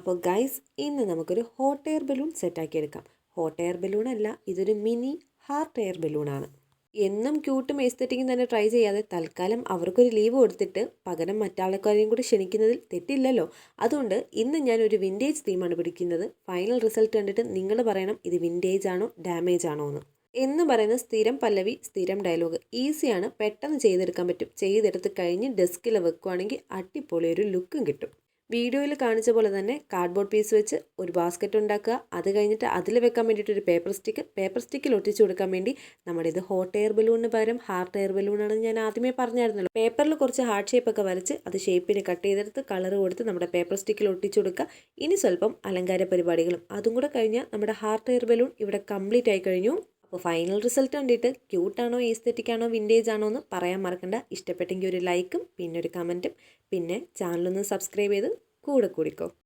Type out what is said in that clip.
അപ്പോൾ ഗൈസ് ഇന്ന് നമുക്കൊരു ഹോട്ട് എയർ ബലൂൺ സെറ്റാക്കി എടുക്കാം. ഹോട്ട് എയർ ബലൂൺ അല്ല, ഇതൊരു മിനി ഹാർട്ട് എയർ ബലൂണാണ്. എന്നും ക്യൂട്ടും എസ്തെറ്റിക്കും തന്നെ ട്രൈ ചെയ്യാതെ തൽക്കാലം അവർക്കൊരു ലീവ് കൊടുത്തിട്ട് പകരം മറ്റാൾക്കാരെയും കൂടി ക്ഷണിക്കുന്നതിൽ തെറ്റില്ലല്ലോ. അതുകൊണ്ട് ഇന്ന് ഞാനൊരു വിൻറ്റേജ് തീമാണ് പിടിക്കുന്നത്. ഫൈനൽ റിസൾട്ട് കണ്ടിട്ട് നിങ്ങൾ പറയണം ഇത് വിൻറ്റേജ് ആണോ ഡാമേജ് ആണോ എന്ന് പറയുന്ന സ്ഥിരം പല്ലവി, സ്ഥിരം ഡയലോഗ്. ഈസിയാണ്, പെട്ടെന്ന് ചെയ്തെടുക്കാൻ പറ്റും. ചെയ്തെടുത്ത് കഴിഞ്ഞ് ഡെസ്കിൽ വെക്കുകയാണെങ്കിൽ അടിപൊളി ഒരു ലുക്കും കിട്ടും. വീഡിയോയിൽ കാണിച്ച പോലെ തന്നെ കാർഡ്ബോർഡ് പീസ് വെച്ച് ഒരു ബാസ്ക്കറ്റ് ഉണ്ടാക്കുക. അത് കഴിഞ്ഞിട്ട് അതിൽ വെക്കാൻ വേണ്ടിയിട്ട് ഒരു പേപ്പർ സ്റ്റിക്കിൽ ഒട്ടിച്ചു കൊടുക്കാൻ വേണ്ടി നമ്മുടെ ഇത് ഹോട്ട് എയർ ബലൂണിന് പകരം ഹാർട്ട് എയർ ബലൂണാണെന്ന് ഞാൻ ആദ്യമേ പറഞ്ഞായിരുന്നല്ലോ. പേപ്പറിൽ കുറച്ച് ഹാർട്ട് ഷേപ്പൊക്കെ വരച്ച് അത് ഷേപ്പിന് കട്ട് ചെയ്തെടുത്ത് കളർ കൊടുത്ത് നമ്മുടെ പേപ്പർ സ്റ്റിക്കിൽ ഒട്ടിച്ചു കൊടുക്കുക. ഇനി സ്വല്പം അലങ്കാര പരിപാടികളും അതും കൂടെ കഴിഞ്ഞാൽ നമ്മുടെ ഹാർട്ട് എയർ ബലൂൺ ഇവിടെ കംപ്ലീറ്റ് ആയി കഴിഞ്ഞു. അപ്പോൾ ഫൈനൽ റിസൾട്ട് കണ്ടിട്ട് ക്യൂട്ടാണോ ഈസ്തെറ്റിക് ആണോ വിൻറ്റേജ് ആണോ എന്ന് പറയാൻ മറക്കണ്ട. ഇഷ്ടപ്പെട്ടെങ്കിൽ ഒരു ലൈക്കും പിന്നെ ഒരു കമൻറ്റും പിന്നെ ചാനലൊന്ന് സബ്സ്ക്രൈബ് ചെയ്ത് കൂടെ കൂടിക്കോ.